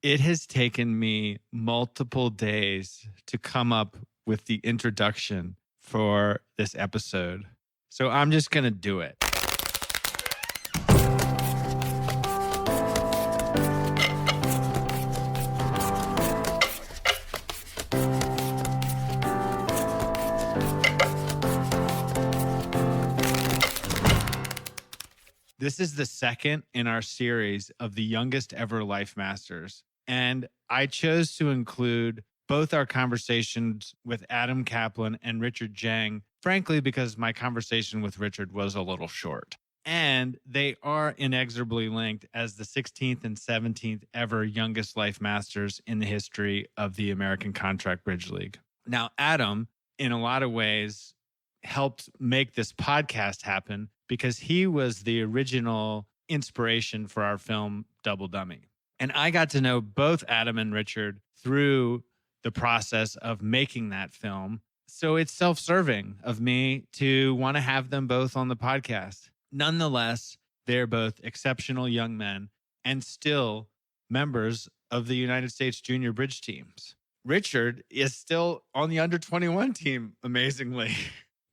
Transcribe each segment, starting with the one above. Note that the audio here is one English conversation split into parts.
It has taken me multiple days to come up with the introduction for this episode. So I'm just going to do it. This is the second in our series of the youngest ever Life Masters. And I chose to include both our conversations with Adam Kaplan and Richard Jeng, frankly, because my conversation with Richard was a little short. And they are inexorably linked as the 16th and 17th ever youngest Life Masters in the history of the American Contract Bridge League. Now, Adam, in a lot of ways, helped make this podcast happen because he was the original inspiration for our film Double Dummy. And I got to know both Adam and Richard through the process of making that film. So it's self-serving of me to want to have them both on the podcast. Nonetheless, they're both exceptional young men and still members of the United States junior bridge teams. Richard is still on the under 21 team, amazingly.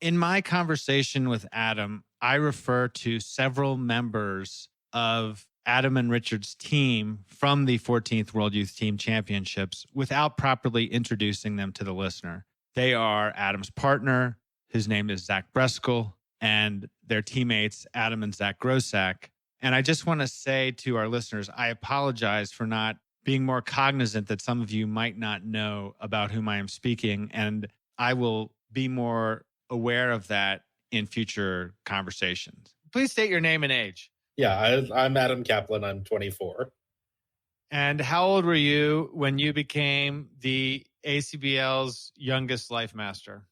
In my conversation with Adam, I refer to several members of Adam and Richard's team from the 14th World Youth Team Championships without properly introducing them to the listener. They are Adam's partner, whose name is Zach Breskel, and their teammates, Adam and Zach Grosak. And I just want to say to our listeners, I apologize for not being more cognizant that some of you might not know about whom I am speaking, and I will be more aware of that in future conversations. Please state your name and age. Yeah, I'm Adam Kaplan. I'm 24. And how old were you when you became the ACBL's youngest Life Master?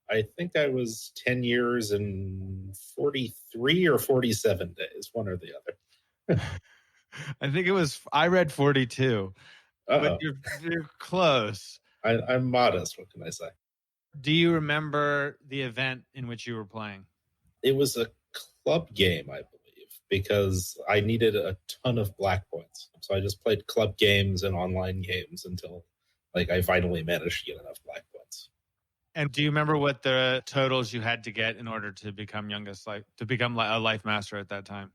I think I was 10 years and 43 or 47 days, one or the other. I think I read 42. But you're close. I'm modest. What can I say? Do you remember the event in which you were playing? It was a club game, I believe, because I needed a ton of black points. So I just played club games and online games until I finally managed to get enough black points. And do you remember what the totals you had to get in order to become a Life Master at that time?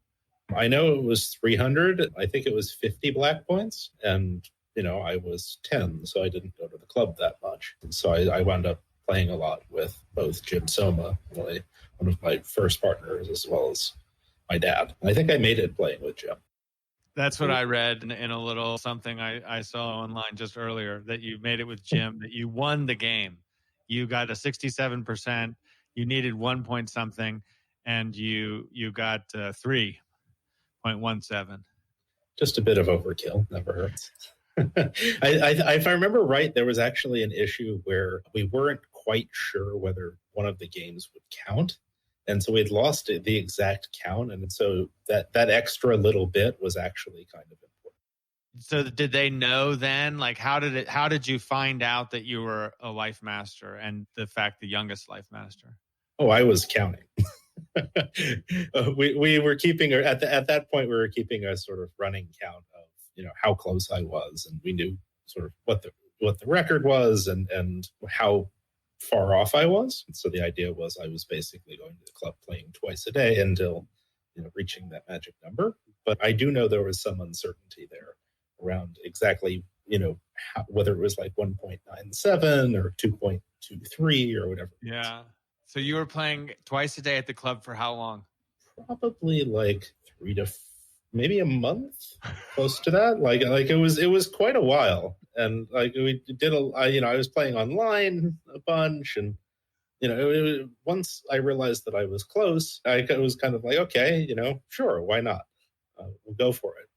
I know it was 300. I think it was 50 black points. And, I was 10, so I didn't go to the club that much. And so I wound up playing a lot with both Jim Soma, one of my first partners, as well as my dad. I think I made it playing with Jim. That's what I read in a little something I saw online just earlier, that you made it with Jim, that you won the game. You got a 67%, you needed 1 point something, and you got 3.17. Just a bit of overkill, never hurts. If I remember right, there was actually an issue where we weren't quite sure whether one of the games would count. And so we'd lost the exact count. And so that extra little bit was actually kind of important. So did they know then? How did you find out that you were a Life Master and the youngest Life Master? Oh, I was counting. We were keeping, at that point, we were keeping a sort of running count of, how close I was. And we knew sort of what the record was and how far off I was. And so the idea was I was basically going to the club playing twice a day until, reaching that magic number. But I do know there was some uncertainty there around exactly, whether it was 1.97 or 2.23 or whatever. Yeah. So you were playing twice a day at the club for how long? Probably 3 to maybe a month, close to that. It was quite a while. And we did I was playing online a bunch, and once I realized that I was close, I was kind of okay, sure, why not? We'll go for it.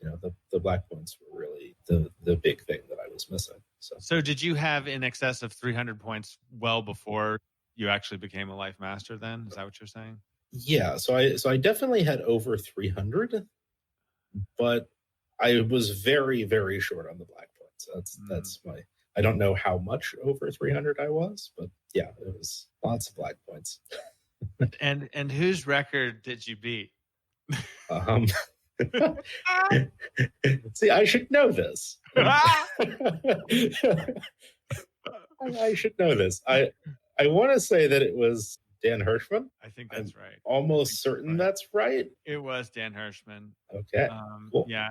And the black points were really the big thing that I was missing. So did you have in excess of 300 points well before you actually became a Life Master then? Is that what you're saying? Yeah, so I definitely had over 300, but I was very, very short on the black points. That's my, I don't know how much over 300 I was, but yeah, it was lots of black points. And whose record did you beat? See, I should know this. I should know this. I want to say that it was Dan Hirschman. I think that's right. Almost certain that's right. It was Dan Hirschman. Okay. Cool. Yeah.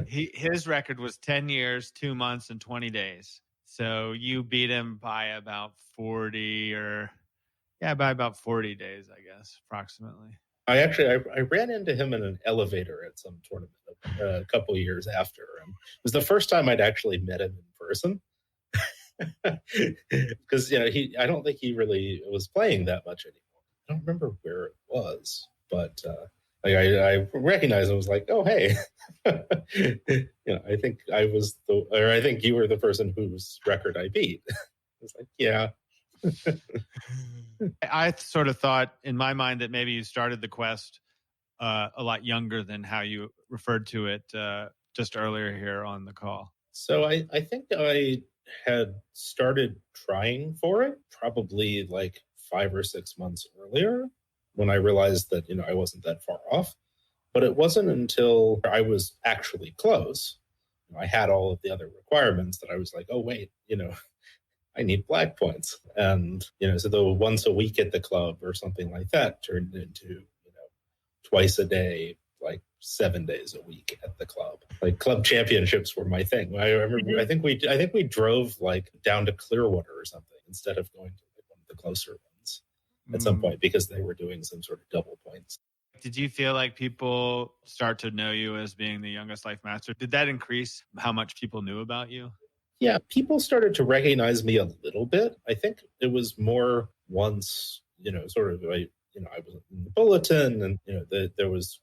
His record was 10 years, 2 months, and 20 days. So you beat him by about 40 by about 40 days, I guess, approximately. I ran into him in an elevator at some tournament a couple of years after. And it was the first time I'd actually met him in person. Because I don't think he really was playing that much anymore. I don't remember where it was, but I recognized him. Was like, oh hey, I think I think you were the person whose record I beat. I was like, yeah. I sort of thought in my mind that maybe you started the quest a lot younger than how you referred to it just earlier here on the call. So I think I had started trying for it probably like 5 or 6 months earlier when I realized that, I wasn't that far off. But it wasn't until I was actually close, I had all of the other requirements that I was like, oh, wait, I need black points. And, so the once a week at the club or something like that turned into, twice a day, like 7 days a week at the club. Like club championships were my thing. I remember, I think we drove like down to Clearwater or something instead of going to like one of the closer ones at some point because they were doing some sort of double points. Did you feel like people start to know you as being the youngest life master? Did that increase how much people knew about you? Yeah, people started to recognize me a little bit. I think it was more once, sort of I was in the bulletin and, there was,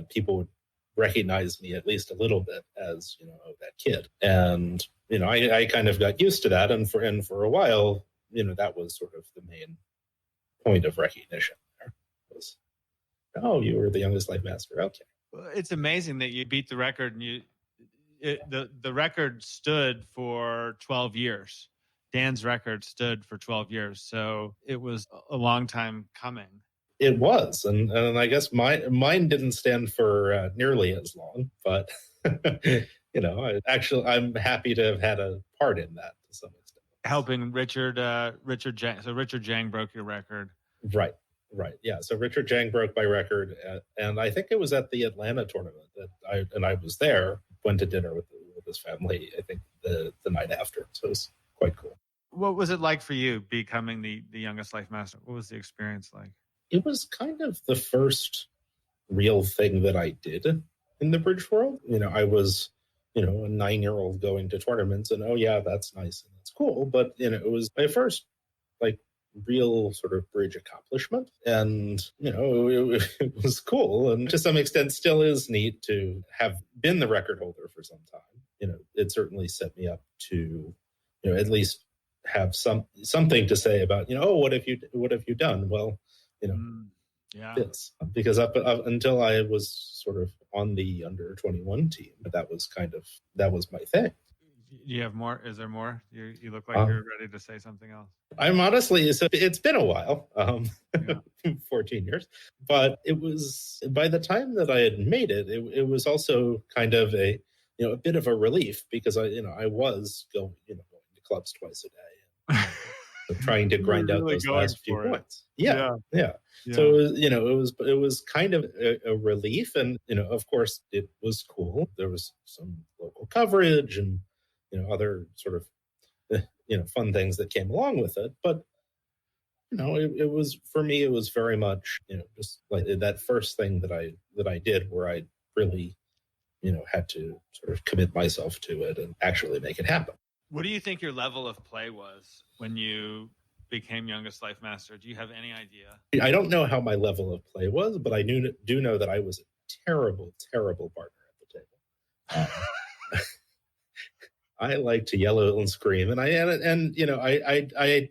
people would recognize me at least a little bit as, that kid. And, I kind of got used to that. And for a while, that was sort of the main point of recognition there was, oh, you were the youngest life master. Okay. Well, it's amazing that you beat the record and the record stood for 12 years. Dan's record stood for 12 years. So it was a long time coming. It was. And I guess mine didn't stand for nearly as long, but, I'm happy to have had a part in that to some extent. Helping Richard Jeng. So Richard Jeng broke your record. Right. Yeah. So Richard Jeng broke my record. And I think it was at the Atlanta tournament that I was there, went to dinner with his family, I think the night after. So it was quite cool. What was it like for you becoming the youngest life master? What was the experience like? It was kind of the first real thing that I did in the bridge world. I was, a 9-year-old going to tournaments and, oh yeah, that's nice and that's cool. But, it was my first like real sort of bridge accomplishment. And, it was cool. And to some extent still is neat to have been the record holder for some time. It certainly set me up to, at least have something to say about, what have you done? Well, this, because up until I was sort of on the under 21 team, that was my thing. You have more? Is there more? You look like you're ready to say something else. I'm honestly, it's been a while, 14 years, but it was by the time that I had made it, it was also kind of a bit of a relief because I was going to clubs twice a day. And, trying to grind out those last few points. Yeah. So it was kind of a relief, and of course it was cool. There was some local coverage and other sort of fun things that came along with it. But it was, for me, it was very much just like that first thing that I did where I really had to sort of commit myself to it and actually make it happen. What do you think your level of play was when you became youngest life master? Do you have any idea? I don't know how my level of play was, but I do know that I was a terrible, terrible partner at the table. I like to yell and scream, and I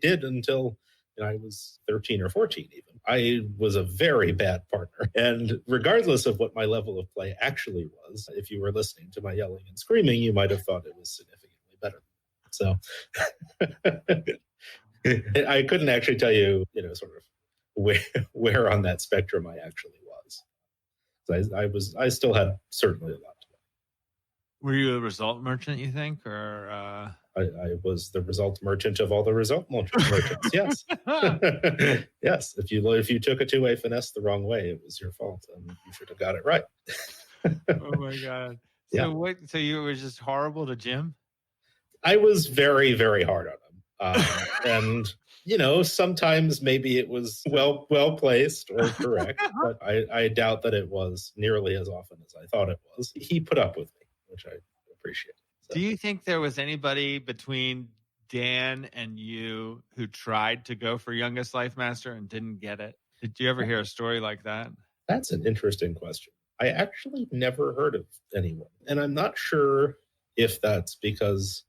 did until I was 13 or 14 even. I was a very bad partner. And regardless of what my level of play actually was, if you were listening to my yelling and screaming, you might have thought it was significantly better. So I couldn't actually tell you, sort of where on that spectrum I actually was. I still had certainly a lot to learn. Were you a result merchant, you think, or? I was the result merchant of all the result merchants. Yes, yes. If you took a two-way finesse the wrong way, it was your fault, and you should have got it right. Oh my God! Yeah. So you were just horrible to Jim? I was very, very hard on him, and sometimes maybe it was well placed or correct, but I doubt that it was nearly as often as I thought it was. He put up with me, which I appreciate. So. Do you think there was anybody between Dan and you who tried to go for youngest life master and didn't get it? Did you ever hear a story like that? That's an interesting question. I actually never heard of anyone, and I'm not sure if that's because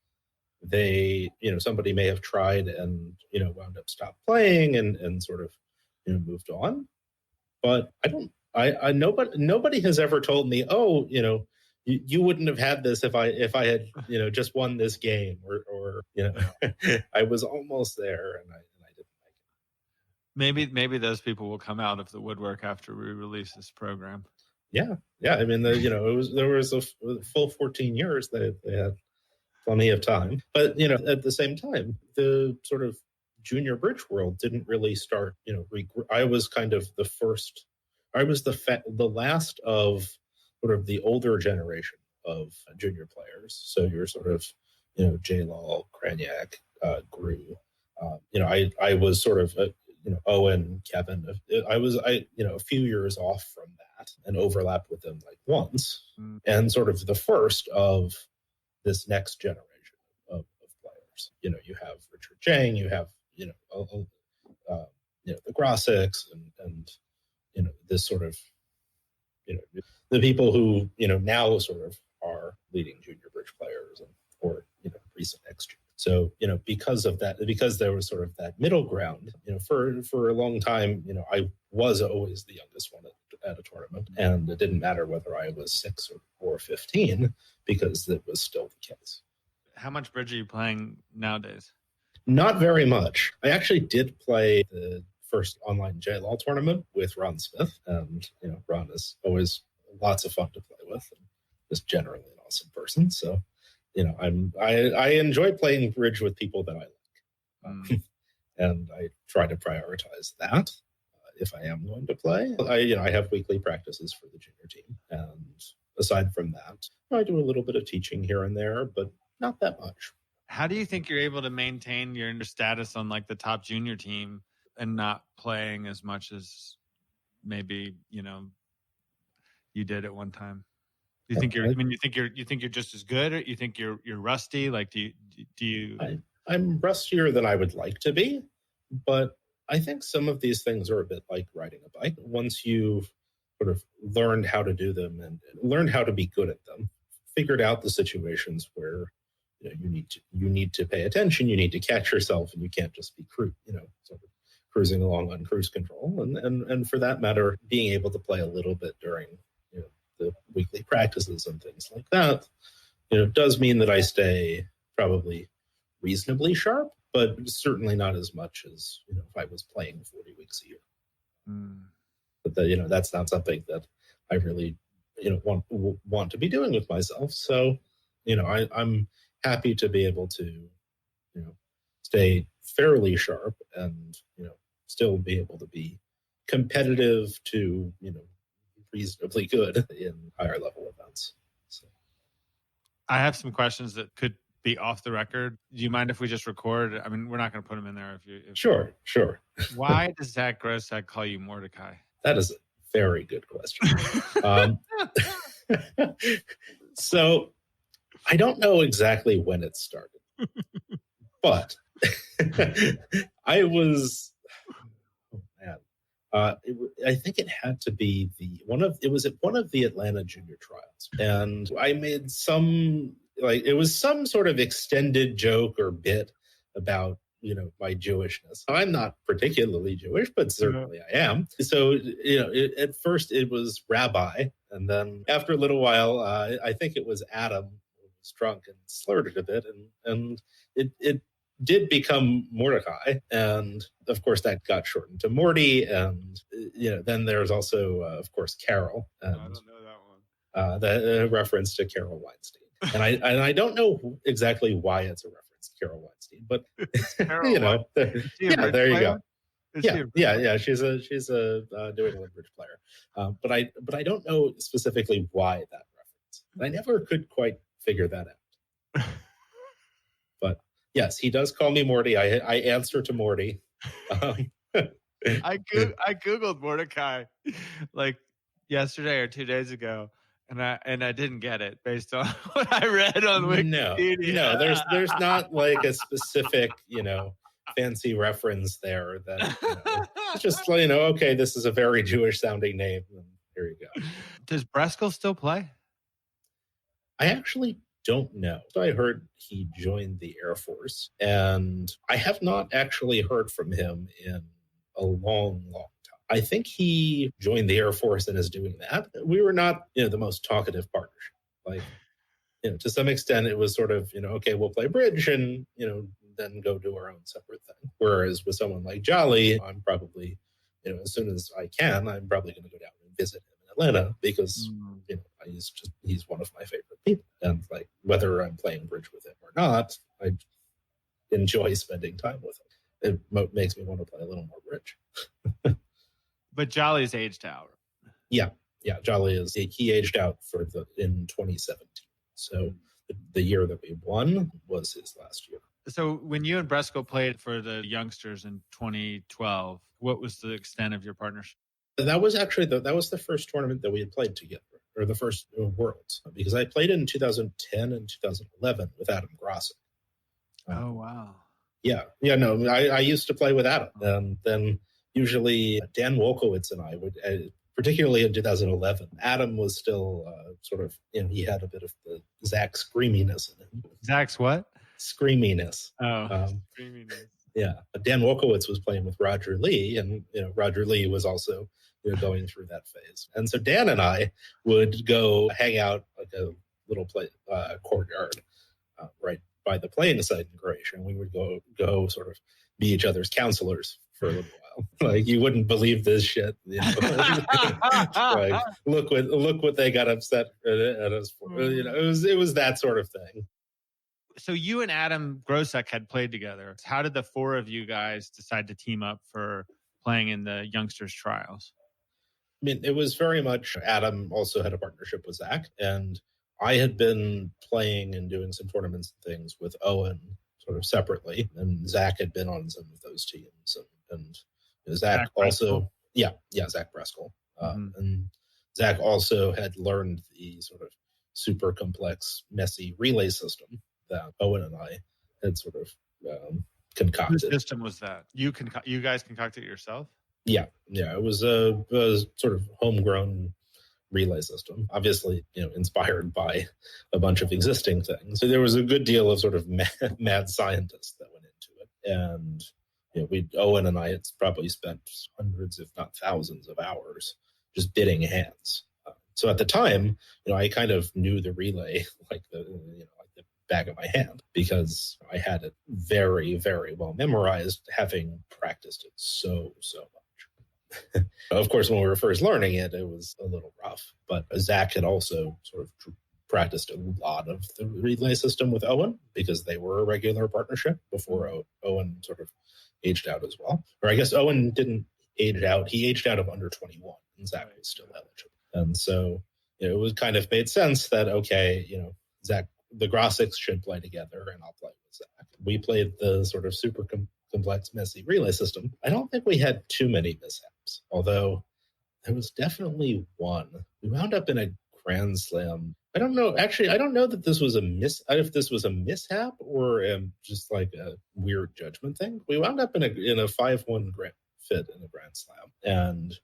they, somebody may have tried and, wound up stopped playing and sort of, moved on. But nobody has ever told me, oh, you wouldn't have had this if I had, just won this game or I was almost there and I didn't like it. Maybe those people will come out of the woodwork after we release this program. Yeah. I mean, there was a full 14 years that they had plenty of time. But, at the same time, the sort of junior bridge world didn't really start, I was kind of the first, I was the last of sort of the older generation of junior players. So you're sort of, J-Law, Kraniak, Grew. I was sort of, Owen, Kevin. I was a few years off from that and overlapped with them like once. And sort of the first of this next generation of players. You have Richard Jeng, you have, the Grossics and this sort of, the people who, now sort of are leading junior bridge players or recent next year. So, because of that, because there was sort of that middle ground, for a long time, I was always the youngest one at a tournament, and it didn't matter whether I was 6 or 15 because that was still the case. How much bridge are you playing nowadays? Not very much. I actually did play the first online J-Law tournament with Ron Smith, and Ron is always lots of fun to play with, and just generally an awesome person. So, I enjoy playing bridge with people that I like, and I try to prioritize that if I am going to play. I have weekly practices for the junior team, and aside from that, I do a little bit of teaching here and there, but not that much. How do you think you're able to maintain your status on like the top junior team and not playing as much as maybe you did at one time? Do you think you're? I mean, you think you're just as good, or you think you're rusty? Like, do you? I'm rustier than I would like to be, but I think some of these things are a bit like riding a bike. Once you've sort of learned how to do them and learned how to be good at them, figured out the situations where you need to pay attention, you need to catch yourself, and you can't just be sort of cruising along on cruise control. And for that matter, being able to play a little bit during the weekly practices and things like that, does mean that I stay probably reasonably sharp, but certainly not as much as if I was playing 40 weeks a year. But that's not something that I really want to be doing with myself. So I'm happy to be able to stay fairly sharp and still be able to be competitive to reasonably good in higher level events. So. I have some questions that could be off the record. Do you mind if we just record? I mean, we're not going to put them in there. Sure. Why does Zach Grossack call you Mordecai? That is a very good question. So I don't know exactly when it started, but I was. I think it had to be it was at one of the Atlanta junior trials. And I made some sort of extended joke or bit about, my Jewishness. I'm not particularly Jewish, but certainly I am. So, at first it was rabbi. And then after a little while, I think it was Adam who was drunk and slurred it a bit. And it did become Mordecai, and of course that got shortened to Morty, and then there's also of course Carol, and I don't know that one. The reference to Carol Weinstein, and I don't know exactly why it's a reference to Carol Weinstein, but there you go. Yeah. She's a New England Bridge player, but I don't know specifically why that reference. I never could quite figure that out. But yes, he does call me Morty. I answer to Morty. I googled Mordecai like yesterday or 2 days ago, and I didn't get it based on what I read on Wikipedia. No, there's not like a specific fancy reference there that it's just okay, this is a very Jewish sounding name, and here you go. Does Breskel still play? I actually don't know. So I heard he joined the Air Force, and I have not actually heard from him in a long time. I think he joined the Air Force and is doing that. We were not the most talkative partnership. Like to some extent it was sort of okay, we'll play bridge and then go do our own separate thing. Whereas with someone like Jolly, I'm probably, as soon as I can, I'm probably going to go down and visit him in Atlanta because, he's one of my favorite people. And like, whether I'm playing bridge with him or not, I enjoy spending time with him. It makes me want to play a little more bridge. But Jolly's aged out. Yeah. Jolly he aged out in 2017. So the year that we won was his last year. So when you and Breskel played for the youngsters in 2012, what was the extent of your partnership? That was actually that was the first tournament that we had played together, or the first Worlds, because I played in 2010 and 2011 with Adam Grosek. Oh, wow. Yeah. No, I used to play with Adam. And then usually Dan Wolkowitz and I would, particularly in 2011, Adam was still sort of, he had a bit of the Zach screaminess in him. Zach's what? Screaminess. Screaminess. Yeah. Dan Wolkowitz was playing with Roger Lee, and Roger Lee was also going through that phase. And so Dan and I would go hang out like a little courtyard right by the playing site in Croatia, and we would go sort of be each other's counselors for a little while. Like, you wouldn't believe this shit. Like, look what they got upset at us for. It was that sort of thing. So you and Adam Grosek had played together. How did the four of you guys decide to team up for playing in the youngsters trials? I mean, it was very much, Adam also had a partnership with Zach, and I had been playing and doing some tournaments and things with Owen sort of separately, and Zach had been on some of those teams, and Zach also, Zach Breskel, and Zach also had learned the sort of super complex, messy relay system that Owen and I had sort of concocted. What system was that? You guys concocted it yourself? Yeah. It was a sort of homegrown relay system, obviously, inspired by a bunch of existing things. So there was a good deal of sort of mad scientists that went into it, and Owen and I had probably spent hundreds, if not thousands, of hours just bidding hands. So at the time, I kind of knew the relay like the back of my hand, because I had it very, very well memorized, having practiced it so much. Of course, when we were first learning it, it was a little rough, but Zach had also sort of practiced a lot of the relay system with Owen, because they were a regular partnership before Owen sort of aged out as well. Or I guess Owen didn't age out. He aged out of under 21, and Zach was still eligible. And so it was kind of made sense that, okay, Zach, the Groseks should play together, and I'll play with Zach. We played the sort of super complex, messy relay system. I don't think we had too many mishaps, although there was definitely one. We wound up in a Grand Slam. I don't know. Actually, I don't know that this was if this was a mishap or just like a weird judgment thing. We wound up in a 5-1 fit in a Grand Slam, and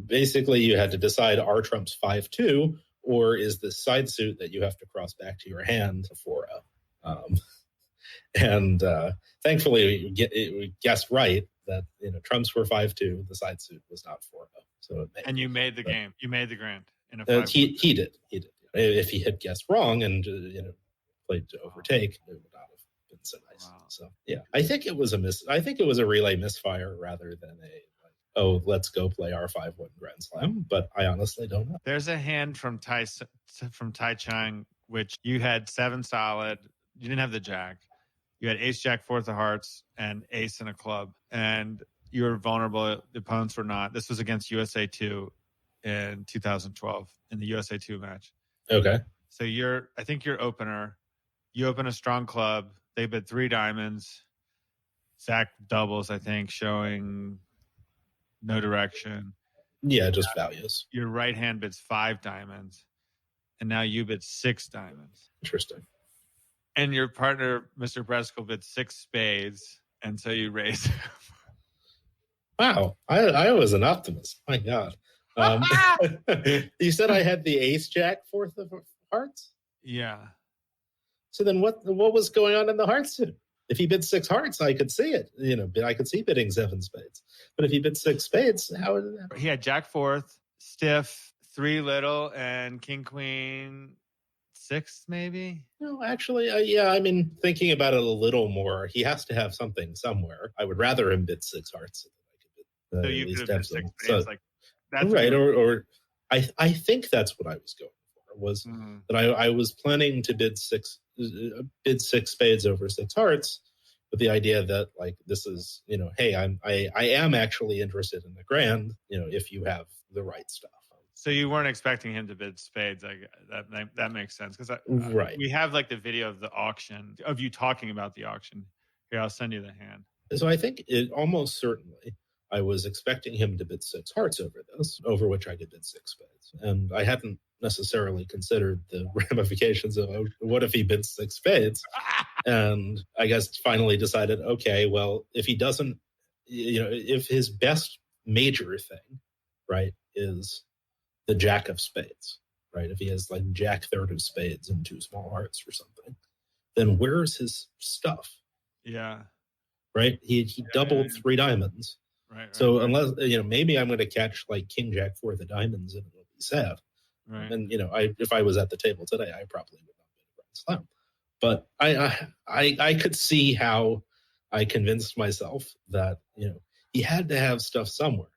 basically you had to decide, are trumps 5-2, or is the side suit that you have to cross back to your hand a 4-0? And thankfully, we guessed right that trumps were 5-2, the side suit was not 4-0. So you made the game. You made the grand in a 5-1. He did. If he had guessed wrong and played to overtake, it would not have been so nice. Wow. So yeah, I think it was a relay misfire rather than let's go play our 5-1 Grand Slam. But I honestly don't know. There's a hand from Tai Chang, which you had 7 solid. You didn't have the jack. You had ace, jack, 4 of hearts, and ace and a club. And you were vulnerable. The opponents were not. This was against USA2 in 2012 in the USA2 match. Okay. So I think your opener, you open a strong club. They bid 3 diamonds. Zach doubles, I think, showing no direction. Yeah, just values. Your right hand bids 5 diamonds. And now you bid 6 diamonds. Interesting. And your partner, Mr. Breskel, bid 6 spades. And so you raise. Wow. I was an optimist. My God. You said I had the ace, jack, 4th of hearts? Yeah. So then what was going on in the heart suit? If he bid 6 hearts, I could see it. I could see bidding 7 spades. But if he bid 6 spades, how did that? He had jack 4th, stiff, 3 little, and king, queen, 6 maybe? No, actually, thinking about it a little more, he has to have something somewhere. I would rather him bid 6 hearts. So I could so you could have bid 6 spades. So, that's right, or I think that's what I was going for, was that I was planning to bid 6 spades over 6 hearts, with the idea that this is, hey, I am actually interested in the grand, if you have the right stuff. So you weren't expecting him to bid spades. That makes sense, because right. We have the video of the auction, of you talking about the auction. Here, I'll send you the hand. So I think it almost certainly I was expecting him to bid 6 hearts over this, over which I could bid 6 spades. And I hadn't necessarily considered the ramifications of what if he bids 6 spades. And I guess finally decided, okay, well, if he doesn't, if his best major thing, right, is the jack of spades, right? If he has jack 3rd of spades and 2 small hearts or something, then where's his stuff? Yeah. Right? He doubled 3 diamonds. Right. So unless, maybe I'm going to catch king, jack, 4 of the diamonds and it'll be sad. Right. And, if I was at the table today, I probably would not bid a Grand Slam. But I could see how I convinced myself that, he had to have stuff somewhere.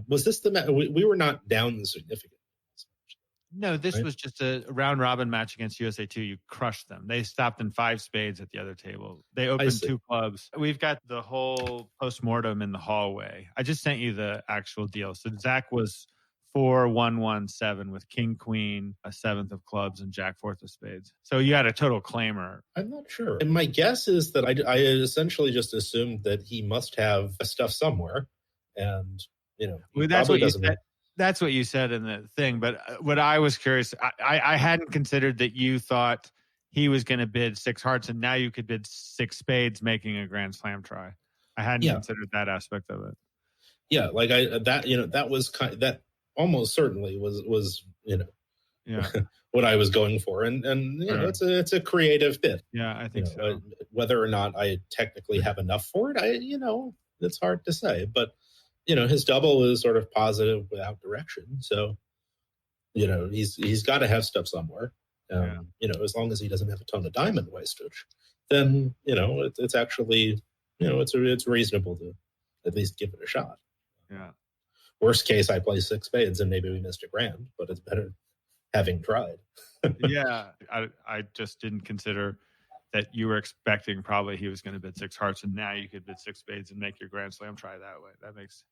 Was this we were not down significantly? No, this was just a round robin match against USA2. You crushed them. They stopped in 5 spades at the other table. They opened 2 clubs. We've got the whole postmortem in the hallway. I just sent you the actual deal. So Zach was 4-1-1-7 with king, queen, a 7th of clubs, and jack 4th of spades. So you had a total claimer. I'm not sure. And my guess is that I essentially just assumed that he must have stuff somewhere. And, that's what you said. That's what you said in the thing. But what I was curious, I hadn't considered that you thought he was going to bid 6 hearts, and now you could bid 6 spades, making a Grand Slam try. I hadn't considered that aspect of it. Yeah, that was that almost certainly was what I was going for, and it's a creative bid. Yeah, I think so. Whether or not I technically have enough for it, it's hard to say, but. His double is sort of positive without direction. So, he's got to have stuff somewhere. As long as he doesn't have a ton of diamond wastage, then, it's actually, it's reasonable to at least give it a shot. Yeah. Worst case, I play 6 spades and maybe we missed a grand, but it's better having tried. Yeah. I just didn't consider that you were expecting probably he was going to bid 6 hearts, and now you could bid 6 spades and make your Grand Slam try that way. That makes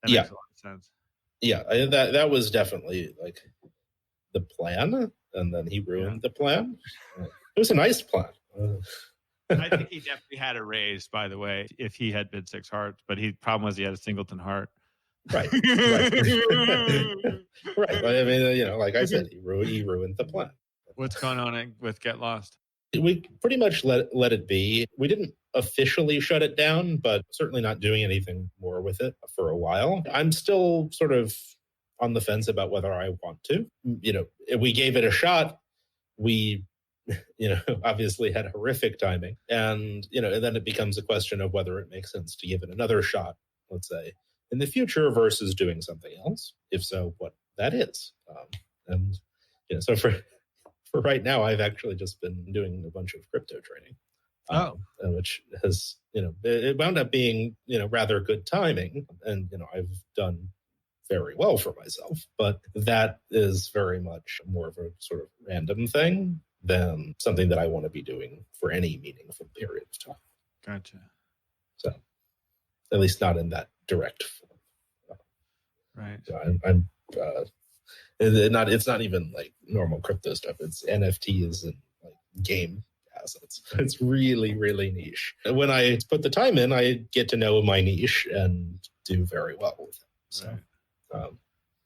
a lot of sense. Yeah, that was definitely the plan, and then he ruined the plan. It was a nice plan. I think he definitely had a raise, by the way, if he had bid 6 hearts, but the problem was he had a singleton heart. Right. Right. I mean, like I said, he ruined the plan. What's going on with Get Lost? We pretty much let it be. We didn't officially shut it down, but certainly not doing anything more with it for a while. I'm still sort of on the fence about whether I want to. We gave it a shot. We, obviously had horrific timing. And, and then it becomes a question of whether it makes sense to give it another shot, let's say, in the future versus doing something else. If so, what that is. So for right now, I've actually just been doing a bunch of crypto trading. which has, it wound up being, rather good timing. And, I've done very well for myself, but that is very much more of a sort of random thing than something that I want to be doing for any meaningful period of time. Gotcha. So at least not in that direct form. Right. So it's not even like normal crypto stuff. It's NFTs and like game assets. It's really, really niche. When I put the time in, I get to know my niche and do very well with it. So, right.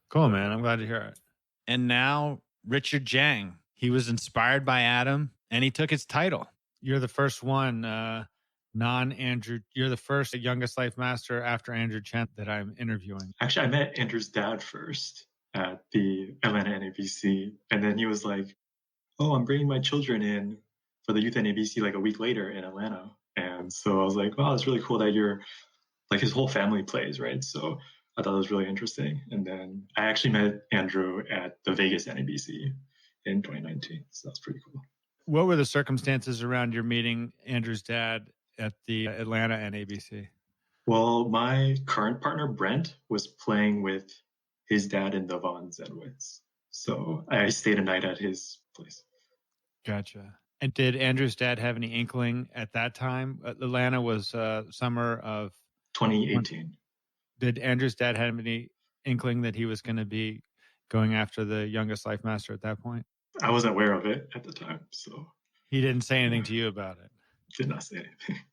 Cool, man. I'm glad to hear it. And now Richard Jeng. He was inspired by Adam and he took his title. You're the first one, non-Andrew. You're the first youngest life master after Andrew Chen that I'm interviewing. Actually, I met Andrew's dad first at the Atlanta NABC. And then he was like, oh, I'm bringing my children in for the youth NABC like a week later in Atlanta. And so I was like, wow, it's really cool that you're like his whole family plays, right? So I thought it was really interesting. And then I actually met Andrew at the Vegas NABC in 2019. So that's pretty cool. What were the circumstances around your meeting Andrew's dad at the Atlanta NABC? Well, my current partner, Brent, was playing with his dad in the Von Zedwitz. So I stayed a night at his place. Gotcha. And did Andrew's dad have any inkling at that time? Atlanta was summer of 2018. Did Andrew's dad have any inkling that he was going to be going after the youngest life master at that point? I wasn't aware of it at the time, so. He didn't say anything to you about it? Did not say anything.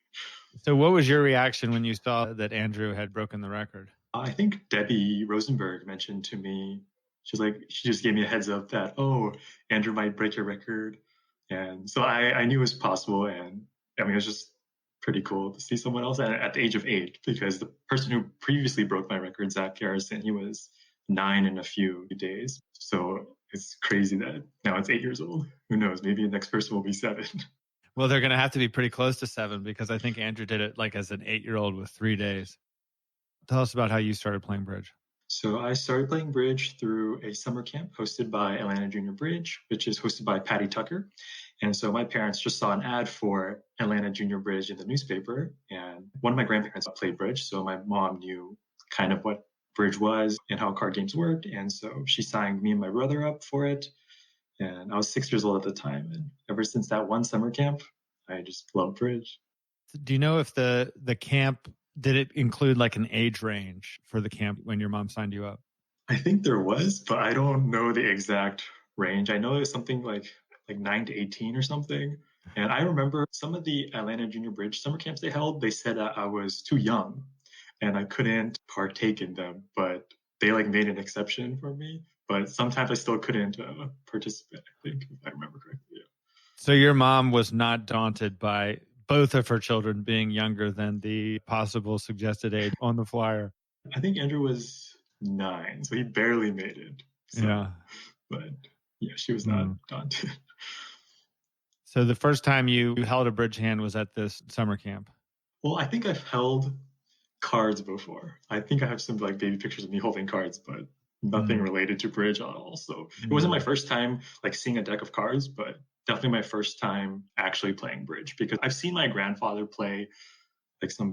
So what was your reaction when you saw that Andrew had broken the record? I think Debbie Rosenberg mentioned to me, she just gave me a heads up that, oh, Andrew might break your record. And so I knew it was possible. And I mean, it was just pretty cool to see someone else at the age of 8, because the person who previously broke my record, Zach Garrison, he was 9 in a few days. So it's crazy that now it's 8 years old. Who knows? Maybe the next person will be 7. Well, they're going to have to be pretty close to 7, because I think Andrew did it like as an 8-year-old with 3 days. Tell us about how you started playing bridge. So I started playing bridge through a summer camp hosted by Atlanta Junior Bridge, which is hosted by Patty Tucker. And so my parents just saw an ad for Atlanta Junior Bridge in the newspaper. And one of my grandparents played bridge. So my mom knew kind of what bridge was and how card games worked. And so she signed me and my brother up for it. And I was 6 years old at the time. And ever since that one summer camp, I just loved bridge. Do you know if the camp, did it include like an age range for the camp when your mom signed you up? I think there was, but I don't know the exact range. I know it was something like 9 to 18 or something. And I remember some of the Atlanta Junior Bridge summer camps they held, they said that I was too young and I couldn't partake in them, but they made an exception for me. But sometimes I still couldn't participate, I think, if I remember correctly. Yeah. So your mom was not daunted by both of her children being younger than the possible suggested age on the flyer? I think Andrew was 9, so he barely made it. So, yeah. But yeah, she was not daunted. So the first time you held a bridge hand was at this summer camp? Well, I think I've held cards before. I think I have some baby pictures of me holding cards, but nothing related to bridge at all. So it wasn't my first time seeing a deck of cards, but definitely my first time actually playing bridge, because I've seen my grandfather play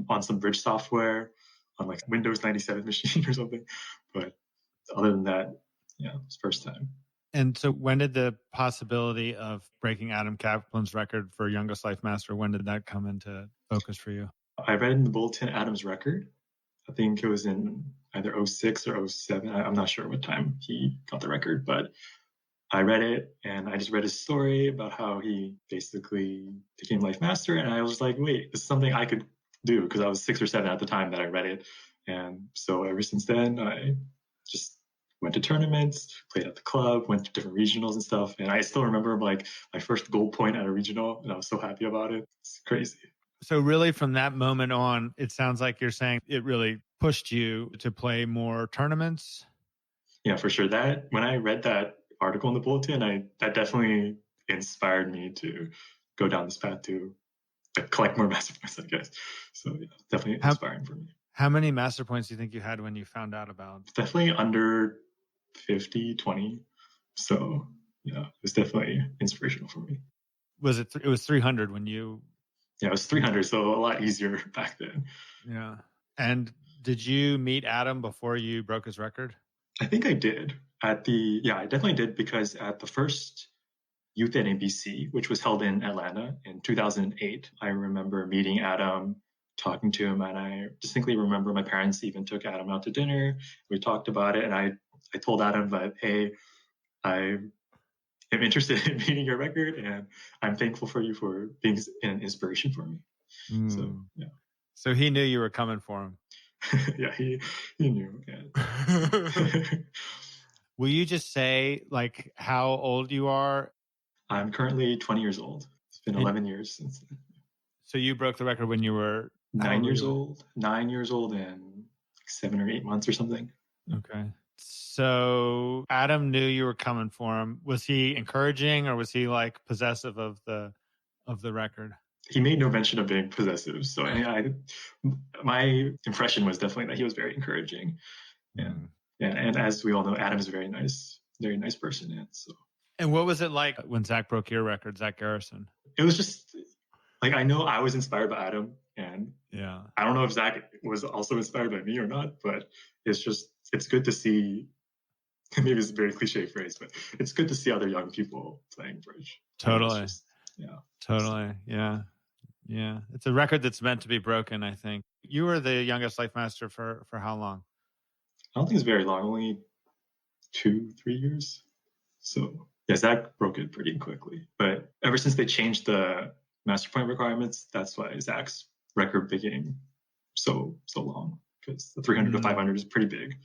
on some bridge software on Windows 97 machine or something. But other than that, yeah, it was first time. And so when did the possibility of breaking Adam Kaplan's record for youngest life master, when did that come into focus for you? I read in the bulletin Adam's record. I think it was in either 06 or 07. I'm not sure what time he got the record, but I read it and I just read his story about how he basically became life master. And I was like, wait, this is something I could do, because I was 6 or 7 at the time that I read it. And so ever since then, I just went to tournaments, played at the club, went to different regionals and stuff. And I still remember my first gold point at a regional, and I was so happy about it. It's crazy. So really from that moment on, it sounds like you're saying it really pushed you to play more tournaments? Yeah, for sure. That when I read that article in the bulletin, that definitely inspired me to go down this path to collect more master points, I guess. So yeah, definitely inspiring for me. How many master points do you think you had when you found out about? Definitely under 50, 20. So yeah, it was definitely inspirational for me. It was 300 when you... it was 300, so a lot easier back then. Yeah. And did you meet Adam before you broke his record? I think I did. I definitely did, because at the first Youth at ABC, which was held in Atlanta in 2008, I remember meeting Adam, talking to him, and I distinctly remember my parents even took Adam out to dinner. We talked about it, and I told Adam that, hey, I am interested in meeting your record, and I'm thankful for you for being an inspiration for me. So, yeah. So he knew you were coming for him. Yeah, he knew. Yeah. Will you just say like how old you are? I'm currently 20 years old. It's been 11 years since then. So you broke the record when you were 9 years old. 9 years old and like 7 or 8 months or something. Okay. So Adam knew you were coming for him. Was he encouraging, or was he like possessive of the record? He made no mention of being possessive. So my impression was definitely that he was very encouraging. And as we all know, Adam is a very nice person. Yeah, so. And what was it like when Zach broke your record, Zach Garrison? It was just like, I know I was inspired by Adam, and I don't know if Zach was also inspired by me or not, but it's good to see, maybe it's a very cliche phrase, but it's good to see other young people playing bridge. Totally. Totally. Yeah. It's a record that's meant to be broken, I think. You were the youngest Life Master for how long? I don't think it's very long, only 2-3 years. So yeah, Zach broke it pretty quickly. But ever since they changed the master point requirements, that's why Zach's record became so long, because the 300 to 500 is pretty big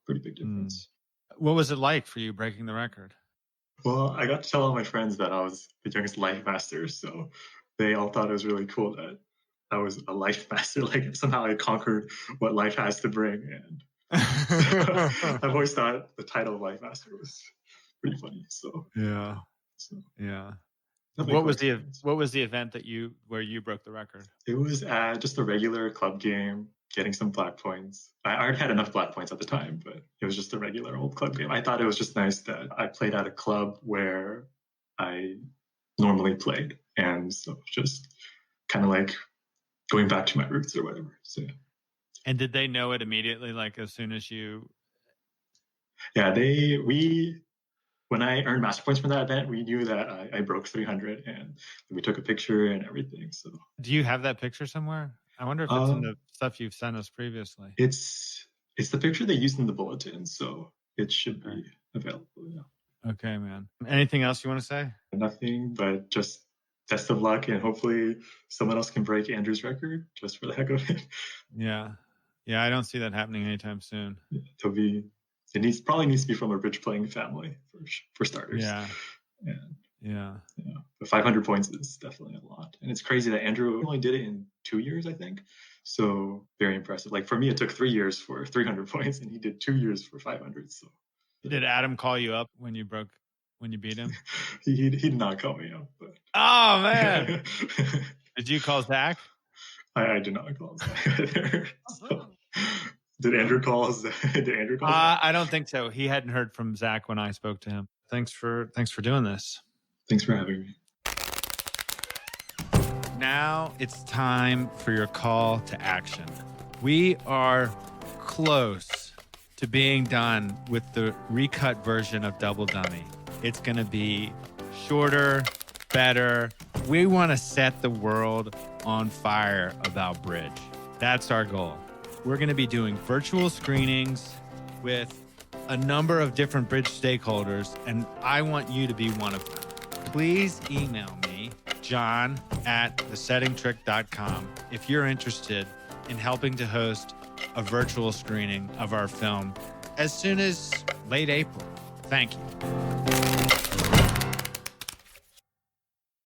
difference. What was it like for you breaking the record? Well, I got to tell all my friends that I was the youngest Life Master, so they all thought it was really cool that I was a Life Master. Like somehow I conquered what life has to bring, and I've always thought the title of Life Master was pretty funny. So yeah. What was the event where you broke the record? It was just a regular club game, getting some black points. I already had enough black points at the time, but it was just a regular old club game. I thought it was just nice that I played at a club where I normally played, and so just kind of like going back to my roots or whatever. So yeah. And did they know it immediately, like as soon as you? Yeah, when I earned master points from that event, we knew that I broke 300, and we took a picture and everything. So, do you have that picture somewhere? I wonder if it's in the stuff you've sent us previously. It's the picture they used in the bulletin, so it should be available. Yeah. Okay, man. Anything else you want to say? Nothing, but just best of luck, and hopefully someone else can break Andrew's record just for the heck of it. Yeah. I don't see that happening anytime soon. It probably needs to be from a bridge playing family for starters. Yeah. But 500 points is definitely a lot, and it's crazy that Andrew only did it in 2 years, I think. So very impressive. Like for me, it took 3 years for 300 points, and he did 2 years for 500. So did Adam call you up when you beat him? he did not call me up. But... Oh man! Did you call Zach? I did not call Zach either. So. Did Andrew call? I don't think so. He hadn't heard from Zach when I spoke to him. Thanks for doing this. Thanks for having me. Now it's time for your call to action. We are close to being done with the recut version of Double Dummy. It's going to be shorter, better. We want to set the world on fire about bridge. That's our goal. We're going to be doing virtual screenings with a number of different bridge stakeholders, and I want you to be one of them. Please email me, john@thesettingtrick.com, if you're interested in helping to host a virtual screening of our film as soon as late April. Thank you.